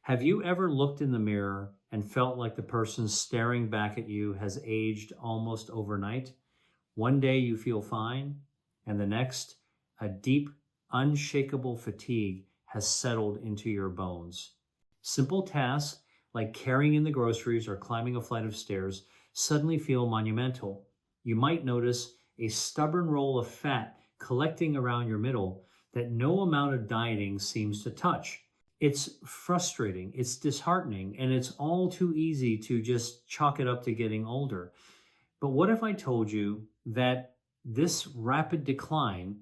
Have you ever looked in the mirror and felt like the person staring back at you has aged almost overnight? One day you feel fine, and the next, a deep, unshakable fatigue has settled into your bones. Simple tasks like carrying in the groceries or climbing a flight of stairs suddenly feel monumental. You might notice a stubborn roll of fat collecting around your middle that no amount of dieting seems to touch. It's frustrating, it's disheartening, and it's all too easy to just chalk it up to getting older. But what if I told you that this rapid decline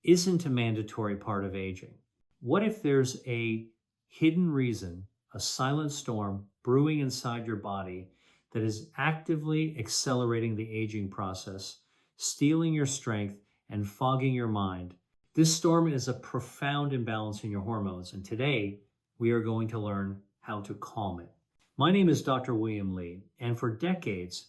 isn't a mandatory part of aging? What if there's a hidden reason, a silent storm brewing inside your body that is actively accelerating the aging process, stealing your strength and fogging your mind? This storm is a profound imbalance in your hormones, and today we are going to learn how to calm it. My name is Dr. William Lee, and for decades,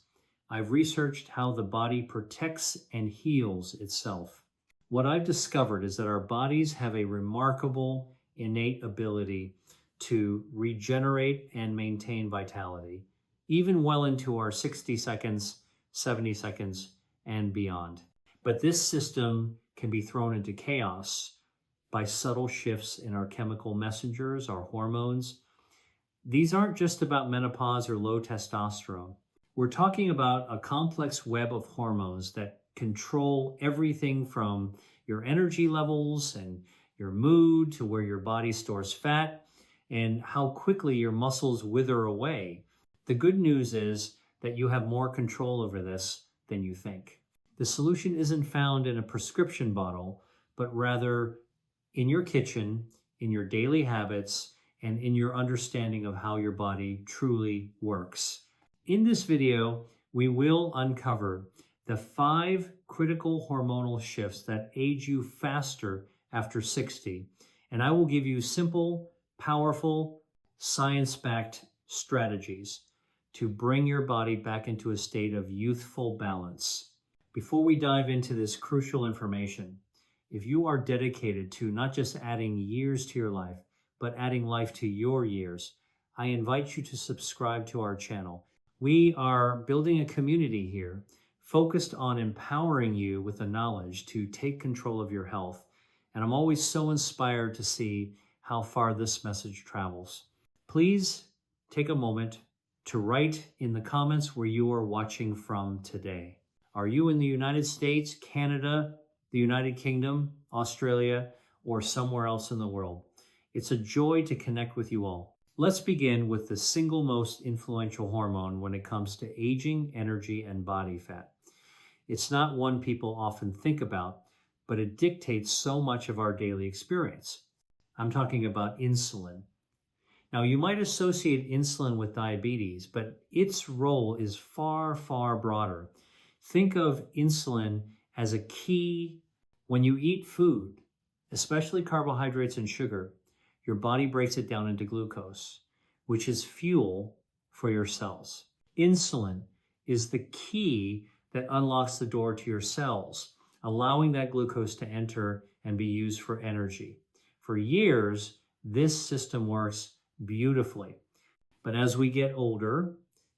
I've researched how the body protects and heals itself. What I've discovered is that our bodies have a remarkable innate ability to regenerate and maintain vitality, even well into our 60 seconds, 70 seconds, and beyond. But this system can be thrown into chaos by subtle shifts in our chemical messengers, our hormones. These aren't just about menopause or low testosterone. We're talking about a complex web of hormones that control everything from your energy levels and your mood to where your body stores fat and how quickly your muscles wither away. The good news is that you have more control over this than you think. The solution isn't found in a prescription bottle, but rather in your kitchen, in your daily habits, and in your understanding of how your body truly works. In this video, we will uncover the 5 critical hormonal shifts that age you faster after 60, and I will give you simple, powerful, science-backed strategies to bring your body back into a state of youthful balance. Before we dive into this crucial information, if you are dedicated to not just adding years to your life, but adding life to your years, I invite you to subscribe to our channel. We are building a community here focused on empowering you with the knowledge to take control of your health. And I'm always so inspired to see how far this message travels. Please take a moment to write in the comments where you are watching from today. Are you in the United States, Canada, the United Kingdom, Australia, or somewhere else in the world? It's a joy to connect with you all. Let's begin with the single most influential hormone when it comes to aging, energy, and body fat. It's not one people often think about, but it dictates so much of our daily experience. I'm talking about insulin. Now, you might associate insulin with diabetes, but its role is far, far broader. Think of insulin as a key. When you eat food, especially carbohydrates and sugar, your body breaks it down into glucose, which is fuel for your cells. Insulin is the key that unlocks the door to your cells, allowing that glucose to enter and be used for energy. For years, this system works beautifully. But as we get older,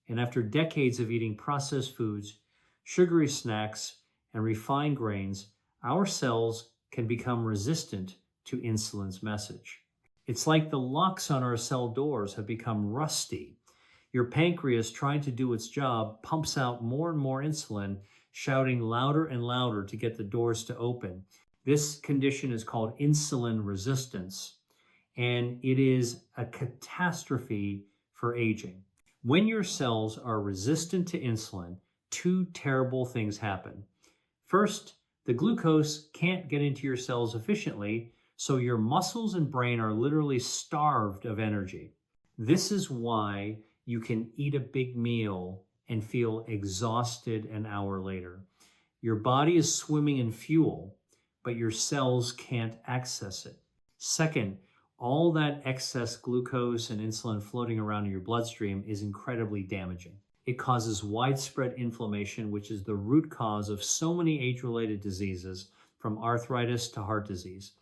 and after decades of eating processed foods, sugary snacks, and refined grains, our cells can become resistant to insulin's message. It's like the locks on our cell doors have become rusty. Your pancreas, trying to do its job, pumps out more and more insulin, shouting louder and louder to get the doors to open. This condition is called insulin resistance, and it is a catastrophe for aging. When your cells are resistant to insulin, 2 terrible things happen. First, the glucose can't get into your cells efficiently, so your muscles and brain are literally starved of energy. This is why you can eat a big meal and feel exhausted an hour later. Your body is swimming in fuel, but your cells can't access it. Second, all that excess glucose and insulin floating around in your bloodstream is incredibly damaging. It causes widespread inflammation, which is the root cause of so many age-related diseases, from arthritis to heart disease.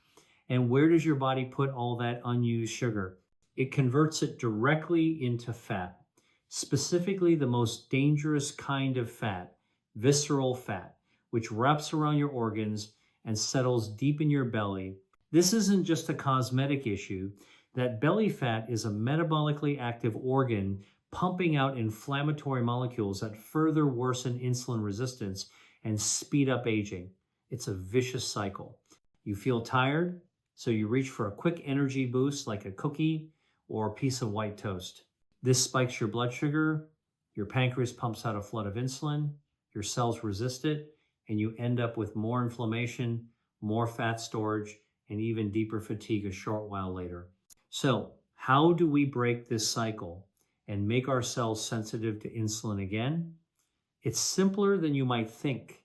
And where does your body put all that unused sugar? It converts it directly into fat, specifically the most dangerous kind of fat, visceral fat, which wraps around your organs and settles deep in your belly. This isn't just a cosmetic issue. That belly fat is a metabolically active organ pumping out inflammatory molecules that further worsen insulin resistance and speed up aging. It's a vicious cycle. You feel tired, so you reach for a quick energy boost like a cookie or a piece of white toast. This spikes your blood sugar, your pancreas pumps out a flood of insulin, your cells resist it, and you end up with more inflammation, more fat storage, and even deeper fatigue a short while later. So, how do we break this cycle and make our cells sensitive to insulin again? It's simpler than you might think.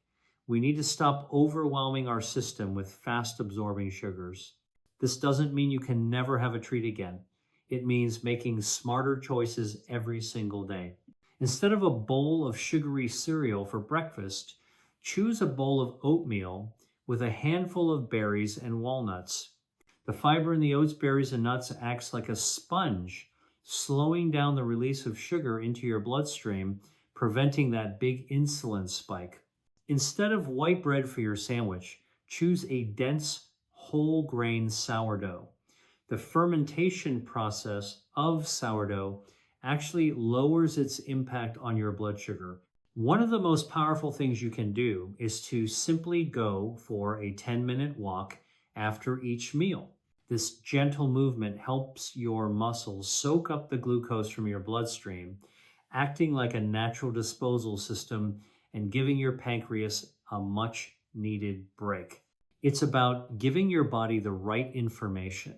We need to stop overwhelming our system with fast-absorbing sugars. This doesn't mean you can never have a treat again. It means making smarter choices every single day. Instead of a bowl of sugary cereal for breakfast, choose a bowl of oatmeal with a handful of berries and walnuts. The fiber in the oats, berries, and nuts acts like a sponge, slowing down the release of sugar into your bloodstream, preventing that big insulin spike. Instead of white bread for your sandwich, choose a dense whole grain sourdough. The fermentation process of sourdough actually lowers its impact on your blood sugar. One of the most powerful things you can do is to simply go for a 10-minute walk after each meal. This gentle movement helps your muscles soak up the glucose from your bloodstream, acting like a natural disposal system and giving your pancreas a much needed break. It's about giving your body the right information.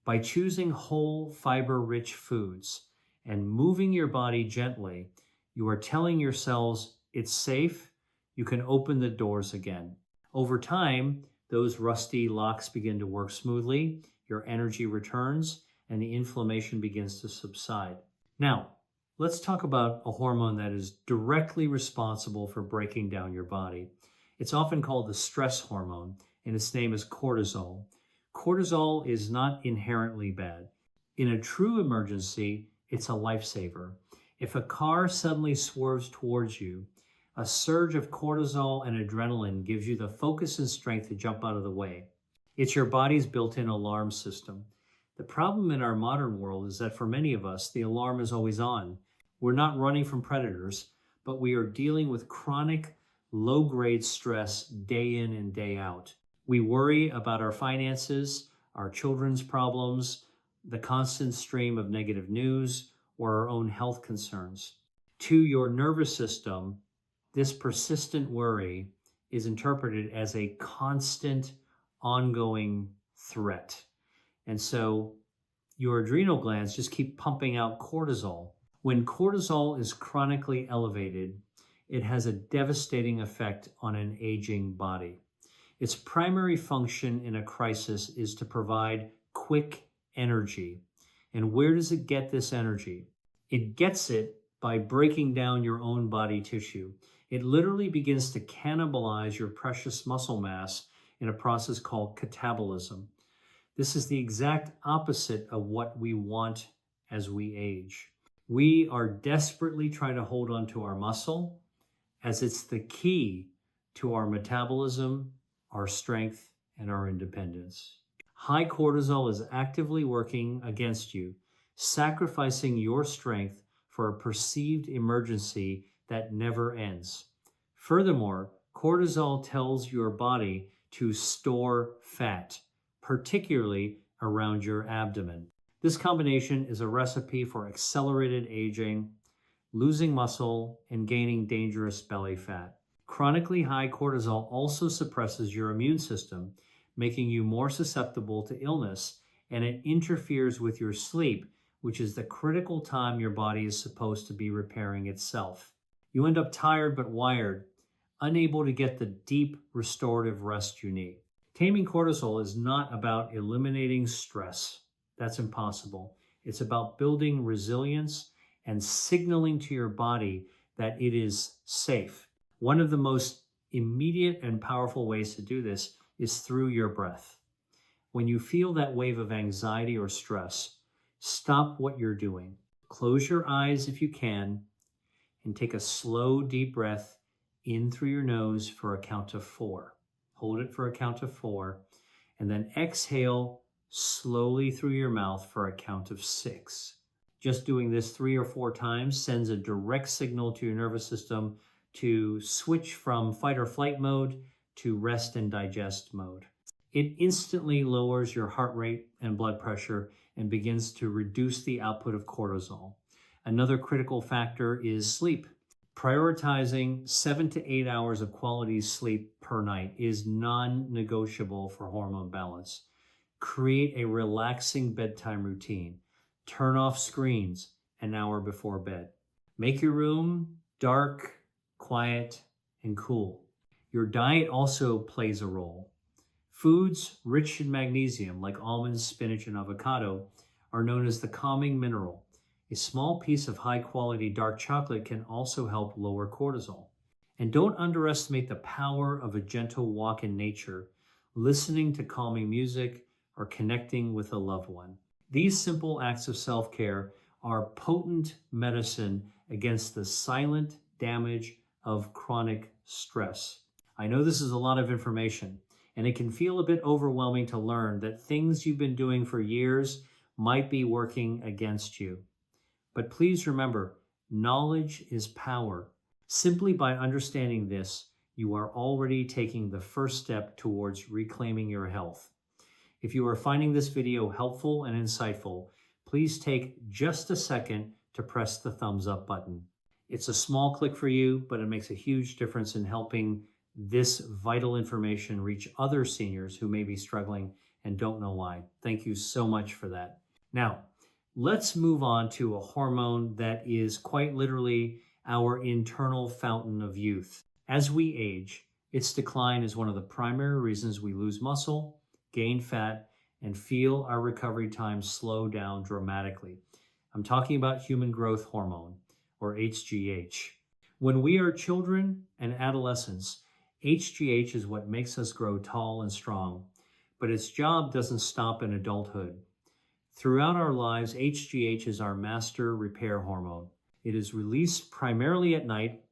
By choosing whole, fiber-rich foods and moving your body gently, you are telling your cells it's safe, you can open the doors again. Over time, those rusty locks begin to work smoothly, your energy returns, and the inflammation begins to subside. Now, let's talk about a hormone that is directly responsible for breaking down your body. It's often called the stress hormone, and its name is cortisol. Cortisol is not inherently bad. In a true emergency, it's a lifesaver. If a car suddenly swerves towards you, a surge of cortisol and adrenaline gives you the focus and strength to jump out of the way. It's your body's built-in alarm system. The problem in our modern world is that for many of us, the alarm is always on. We're not running from predators, but we are dealing with chronic, low-grade stress day in and day out. We worry about our finances, our children's problems, the constant stream of negative news, or our own health concerns. To your nervous system, this persistent worry is interpreted as a constant, ongoing threat. And so your adrenal glands just keep pumping out cortisol. When cortisol is chronically elevated, it has a devastating effect on an aging body. Its primary function in a crisis is to provide quick energy. And where does it get this energy? It gets it by breaking down your own body tissue. It literally begins to cannibalize your precious muscle mass in a process called catabolism. This is the exact opposite of what we want as we age. We are desperately trying to hold on to our muscle as it's the key to our metabolism, our strength, and our independence. High cortisol is actively working against you, sacrificing your strength for a perceived emergency that never ends. Furthermore, cortisol tells your body to store fat, particularly around your abdomen. This combination is a recipe for accelerated aging, losing muscle, and gaining dangerous belly fat. Chronically high cortisol also suppresses your immune system, making you more susceptible to illness, and it interferes with your sleep, which is the critical time your body is supposed to be repairing itself. You end up tired but wired, unable to get the deep restorative rest you need. Taming cortisol is not about eliminating stress. That's impossible. It's about building resilience and signaling to your body that it is safe. One of the most immediate and powerful ways to do this is through your breath. When you feel that wave of anxiety or stress, stop what you're doing. Close your eyes if you can and take a slow, deep breath in through your nose for a count of 4. Hold it for a count of 4, and then exhale slowly through your mouth for a count of 6. Just doing this 3 or 4 times sends a direct signal to your nervous system to switch from fight or flight mode to rest and digest mode. It instantly lowers your heart rate and blood pressure and begins to reduce the output of cortisol. Another critical factor is sleep. Prioritizing 7 to 8 hours of quality sleep per night is non-negotiable for hormone balance. Create a relaxing bedtime routine. Turn off screens an hour before bed. Make your room dark, quiet, and cool. Your diet also plays a role. Foods rich in magnesium, like almonds, spinach, and avocado, are known as the calming mineral. A small piece of high-quality dark chocolate can also help lower cortisol. And don't underestimate the power of a gentle walk in nature, listening to calming music, or connecting with a loved one. These simple acts of self-care are potent medicine against the silent damage of chronic stress. I know this is a lot of information, and it can feel a bit overwhelming to learn that things you've been doing for years might be working against you. But please remember, knowledge is power. Simply by understanding this, you are already taking the first step towards reclaiming your health. If you are finding this video helpful and insightful, please take just a second to press the thumbs up button. It's a small click for you, but it makes a huge difference in helping this vital information reach other seniors who may be struggling and don't know why. Thank you so much for that. Now, let's move on to a hormone that is quite literally our internal fountain of youth. As we age, its decline is one of the primary reasons we lose muscle, gain fat, and feel our recovery time slow down dramatically. I'm talking about human growth hormone, or HGH. When we are children and adolescents, HGH is what makes us grow tall and strong, but its job doesn't stop in adulthood. Throughout our lives, HGH is our master repair hormone. It is released primarily at night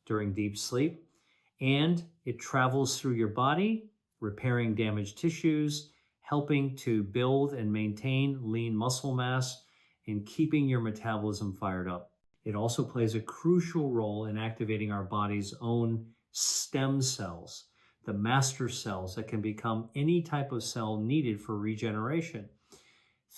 during deep sleep, and it travels through your body, repairing damaged tissues, helping to build and maintain lean muscle mass, and keeping your metabolism fired up. It also plays a crucial role in activating our body's own stem cells, the master cells that can become any type of cell needed for regeneration.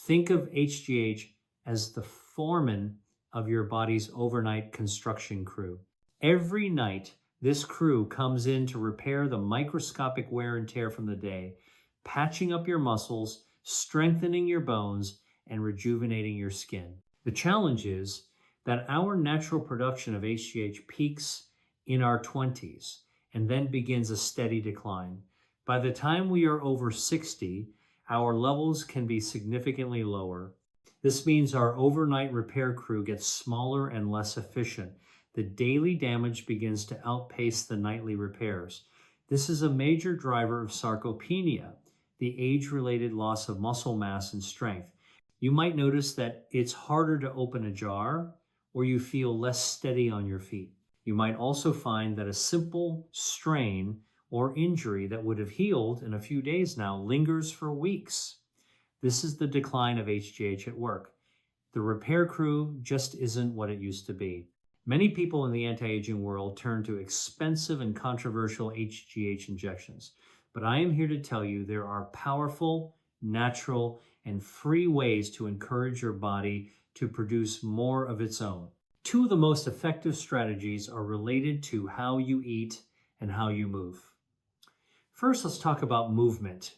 Think of HGH as the foreman of your body's overnight construction crew. Every night, this crew comes in to repair the microscopic wear and tear from the day, patching up your muscles, strengthening your bones, and rejuvenating your skin. The challenge is that our natural production of HGH peaks in our 20s and then begins a steady decline. By the time we are over 60, our levels can be significantly lower. This means our overnight repair crew gets smaller and less efficient. The daily damage begins to outpace the nightly repairs. This is a major driver of sarcopenia, the age-related loss of muscle mass and strength. You might notice that it's harder to open a jar, or you feel less steady on your feet. You might also find that a simple strain or injury that would have healed in a few days now lingers for weeks. This is the decline of HGH at work. The repair crew just isn't what it used to be. Many people in the anti-aging world turn to expensive and controversial HGH injections, but I am here to tell you there are powerful, natural, and free ways to encourage your body to produce more of its own. Two of the most effective strategies are related to how you eat and how you move. First, let's talk about movement.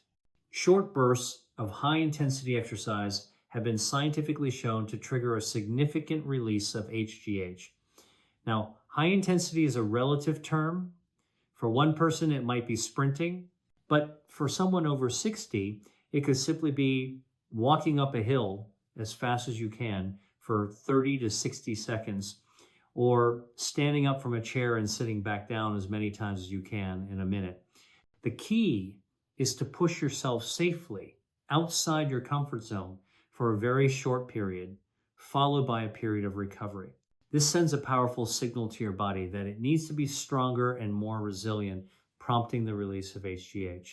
Short bursts of high-intensity exercise have been scientifically shown to trigger a significant release of HGH. Now, high intensity is a relative term. For one person, it might be sprinting, but for someone over 60, it could simply be walking up a hill as fast as you can for 30 to 60 seconds, or standing up from a chair and sitting back down as many times as you can in a minute. The key is to push yourself safely outside your comfort zone for a very short period, followed by a period of recovery. This sends a powerful signal to your body that it needs to be stronger and more resilient, prompting the release of HGH.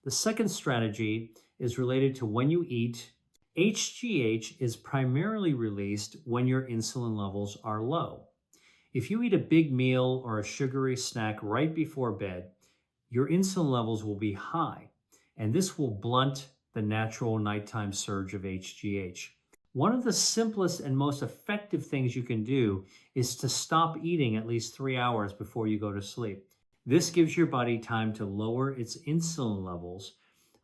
The second strategy is related to when you eat. HGH is primarily released when your insulin levels are low. If you eat a big meal or a sugary snack right before bed, your insulin levels will be high, and this will blunt the natural nighttime surge of HGH. One of the simplest and most effective things you can do is to stop eating at least 3 hours before you go to sleep. This gives your body time to lower its insulin levels,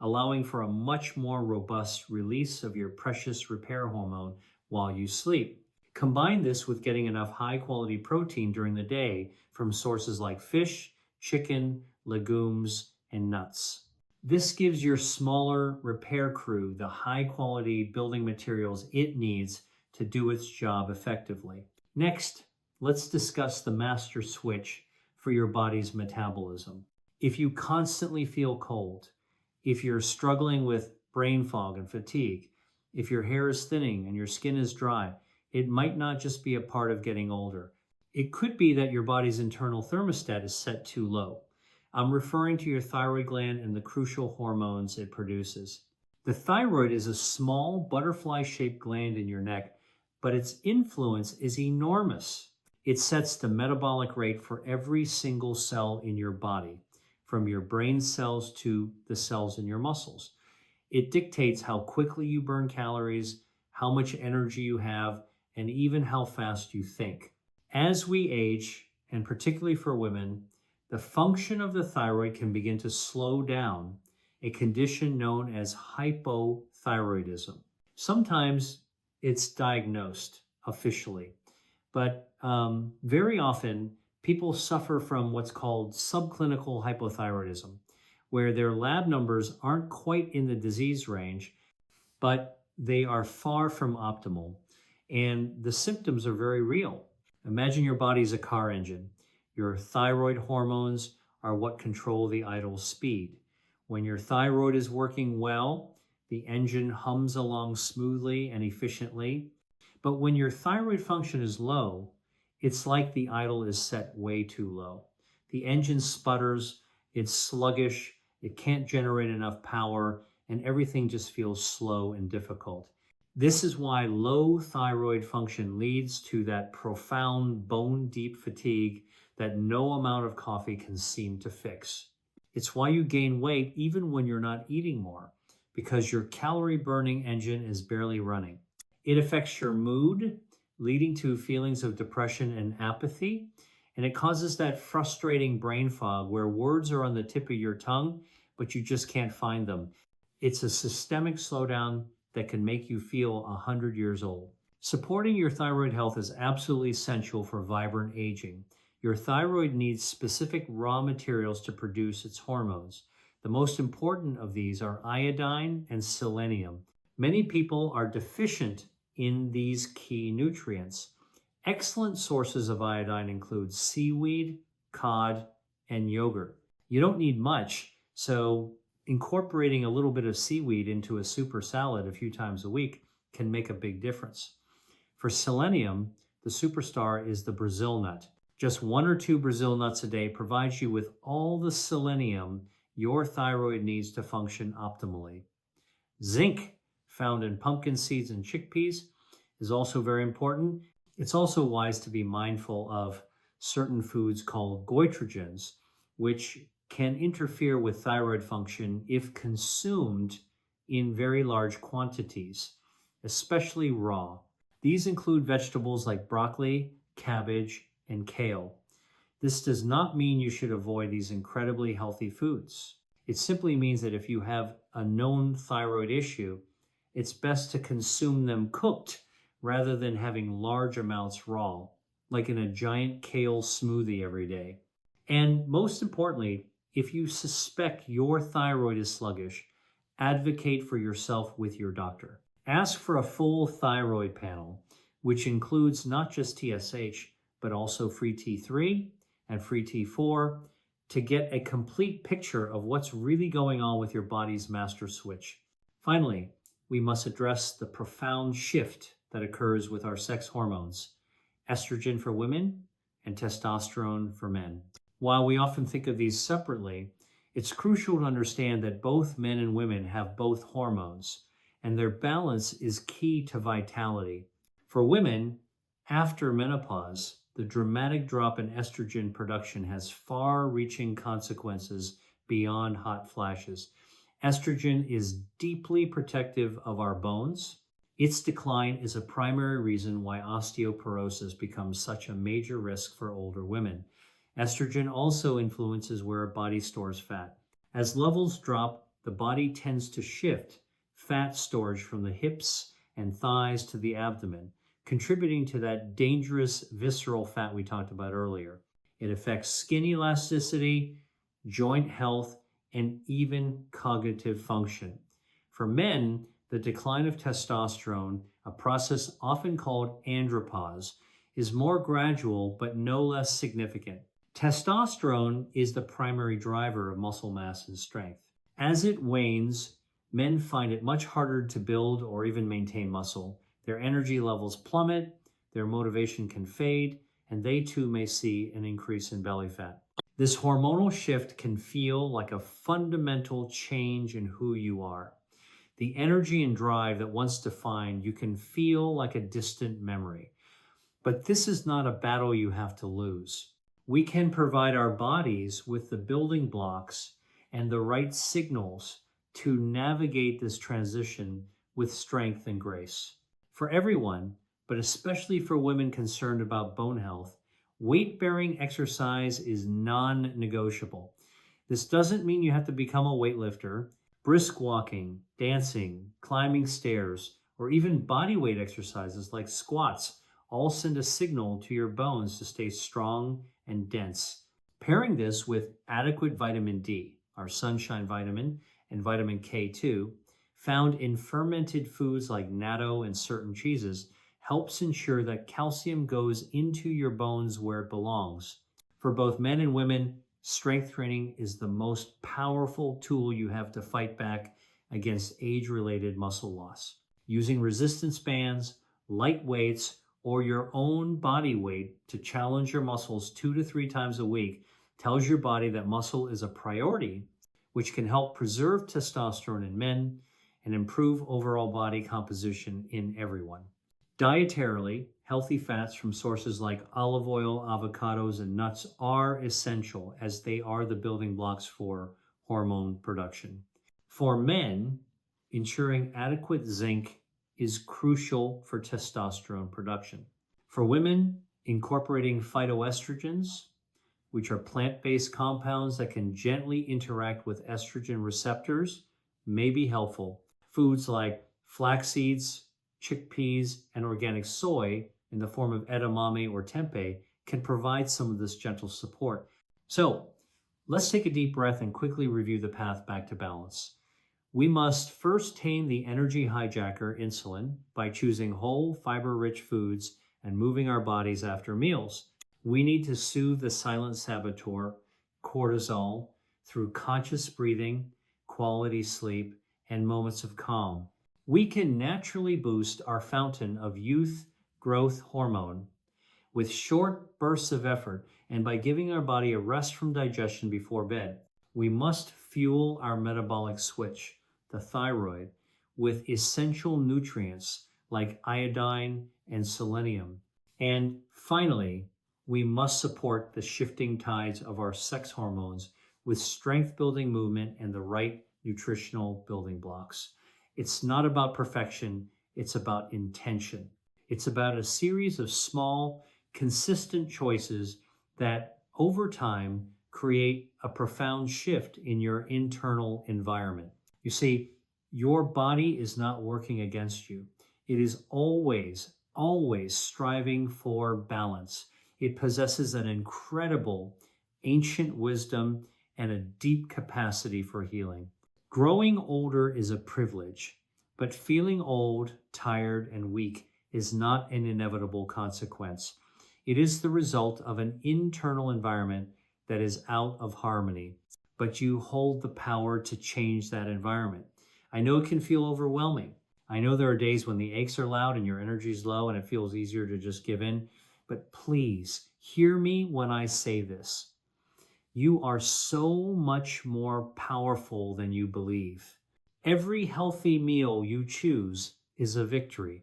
allowing for a much more robust release of your precious repair hormone while you sleep. Combine this with getting enough high-quality protein during the day from sources like fish, chicken, legumes, and nuts. This gives your smaller repair crew the high-quality building materials it needs to do its job effectively. Next, let's discuss the master switch for your body's metabolism. If you constantly feel cold, if you're struggling with brain fog and fatigue, if your hair is thinning and your skin is dry, it might not just be a part of getting older. It could be that your body's internal thermostat is set too low. I'm referring to your thyroid gland and the crucial hormones it produces. The thyroid is a small butterfly-shaped gland in your neck, but its influence is enormous. It sets the metabolic rate for every single cell in your body, from your brain cells to the cells in your muscles. It dictates how quickly you burn calories, how much energy you have, and even how fast you think. As we age, and particularly for women, the function of the thyroid can begin to slow down, a condition known as hypothyroidism. Sometimes it's diagnosed officially, but very often people suffer from what's called subclinical hypothyroidism, where their lab numbers aren't quite in the disease range, but they are far from optimal, and the symptoms are very real. Imagine your body's a car engine. Your thyroid hormones are what control the idle speed. When your thyroid is working well, the engine hums along smoothly and efficiently. But when your thyroid function is low, it's like the idle is set way too low. The engine sputters, it's sluggish, it can't generate enough power, and everything just feels slow and difficult. This is why low thyroid function leads to that profound bone-deep fatigue that no amount of coffee can seem to fix. It's why you gain weight even when you're not eating more, because your calorie-burning engine is barely running. It affects your mood, leading to feelings of depression and apathy, and it causes that frustrating brain fog where words are on the tip of your tongue, but you just can't find them. It's a systemic slowdown that can make you feel 100 years old. Supporting your thyroid health is absolutely essential for vibrant aging. Your thyroid needs specific raw materials to produce its hormones. The most important of these are iodine and selenium. Many people are deficient in these key nutrients. Excellent sources of iodine include seaweed, cod, and yogurt. You don't need much, so incorporating a little bit of seaweed into a super salad a few times a week can make a big difference. For selenium, the superstar is the Brazil nut. Just 1 or 2 Brazil nuts a day provides you with all the selenium your thyroid needs to function optimally. Zinc, found in pumpkin seeds and chickpeas, is also very important. It's also wise to be mindful of certain foods called goitrogens, which can interfere with thyroid function if consumed in very large quantities, especially raw. These include vegetables like broccoli, cabbage, and kale. This does not mean you should avoid these incredibly healthy foods. It simply means that if you have a known thyroid issue, it's best to consume them cooked rather than having large amounts raw, like in a giant kale smoothie every day. And most importantly, if you suspect your thyroid is sluggish, advocate for yourself with your doctor. Ask for a full thyroid panel, which includes not just TSH, but also free T3 and free T4 to get a complete picture of what's really going on with your body's master switch. Finally, we must address the profound shift that occurs with our sex hormones, estrogen for women and testosterone for men. While we often think of these separately, it's crucial to understand that both men and women have both hormones, and their balance is key to vitality. For women, after menopause, the dramatic drop in estrogen production has far-reaching consequences beyond hot flashes. Estrogen is deeply protective of our bones. Its decline is a primary reason why osteoporosis becomes such a major risk for older women. Estrogen also influences where a body stores fat. As levels drop, the body tends to shift fat storage from the hips and thighs to the abdomen, contributing to that dangerous visceral fat we talked about earlier. It affects skin elasticity, joint health, and even cognitive function. For men, the decline of testosterone, a process often called andropause, is more gradual but no less significant. Testosterone is the primary driver of muscle mass and strength. As it wanes, men find it much harder to build or even maintain muscle. Their energy levels plummet, their motivation can fade, and they too may see an increase in belly fat. This hormonal shift can feel like a fundamental change in who you are. The energy and drive that once defined you can feel like a distant memory. But this is not a battle you have to lose. We can provide our bodies with the building blocks and the right signals to navigate this transition with strength and grace. For everyone, but especially for women concerned about bone health, weight-bearing exercise is non-negotiable. This doesn't mean you have to become a weightlifter. Brisk walking, dancing, climbing stairs, or even body weight exercises like squats all send a signal to your bones to stay strong and dense. Pairing this with adequate vitamin D, our sunshine vitamin, and vitamin K2, found in fermented foods like natto and certain cheeses, helps ensure that calcium goes into your bones where it belongs. For both men and women, strength training is the most powerful tool you have to fight back against age-related muscle loss. Using resistance bands, light weights, or your own body weight to challenge your muscles 2 to 3 times a week tells your body that muscle is a priority, which can help preserve testosterone in men and improve overall body composition in everyone. Dietarily, healthy fats from sources like olive oil, avocados, and nuts are essential as they are the building blocks for hormone production. For men, ensuring adequate zinc is crucial for testosterone production. For women, incorporating phytoestrogens, which are plant-based compounds that can gently interact with estrogen receptors, may be helpful. Foods like flax seeds, chickpeas, and organic soy in the form of edamame or tempeh can provide some of this gentle support. So let's take a deep breath and quickly review the path back to balance. We must first tame the energy hijacker, insulin, by choosing whole, fiber-rich foods and moving our bodies after meals. We need to soothe the silent saboteur, cortisol, through conscious breathing, quality sleep, and moments of calm. We can naturally boost our fountain of youth growth hormone with short bursts of effort and by giving our body a rest from digestion before bed. We must fuel our metabolic switch, the thyroid, with essential nutrients like iodine and selenium. And finally, we must support the shifting tides of our sex hormones with strength-building movement and the right nutritional building blocks. It's not about perfection, it's about intention. It's about a series of small, consistent choices that over time create a profound shift in your internal environment. You see, your body is not working against you. It is always striving for balance. It possesses an incredible ancient wisdom and a deep capacity for healing. Growing older is a privilege, but feeling old, tired, and weak is not an inevitable consequence. It is the result of an internal environment that is out of harmony, but you hold the power to change that environment. I know it can feel overwhelming. I know there are days when the aches are loud and your energy's low and it feels easier to just give in, but please hear me when I say this. You are so much more powerful than you believe. Every healthy meal you choose is a victory.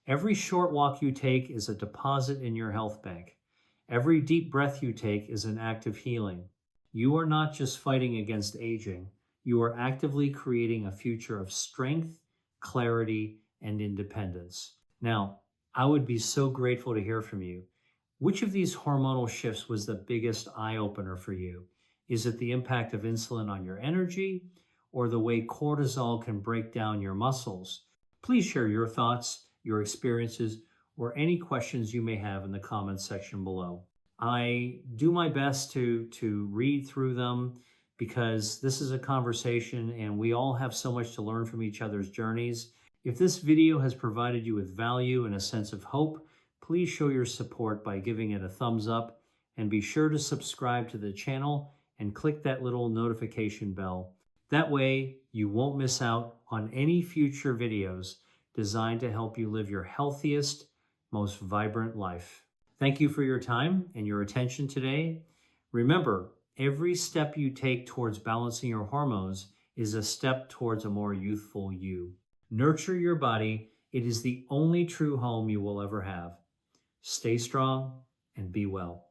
Every short walk you take is a deposit in your health bank. Every deep breath you take is an act of healing. You are not just fighting against aging, you are actively creating a future of strength, clarity, and independence. Now, I would be so grateful to hear from you. Which of these hormonal shifts was the biggest eye-opener for you? Is it the impact of insulin on your energy, or the way cortisol can break down your muscles? Please share your thoughts, your experiences, or any questions you may have in the comments section below. I do my best to read through them because this is a conversation and we all have so much to learn from each other's journeys. If this video has provided you with value and a sense of hope, please show your support by giving it a thumbs up, and be sure to subscribe to the channel and click that little notification bell. That way you won't miss out on any future videos designed to help you live your healthiest, most vibrant life. Thank you for your time and your attention today. Remember, every step you take towards balancing your hormones is a step towards a more youthful you. Nurture your body. It is the only true home you will ever have. Stay strong and be well.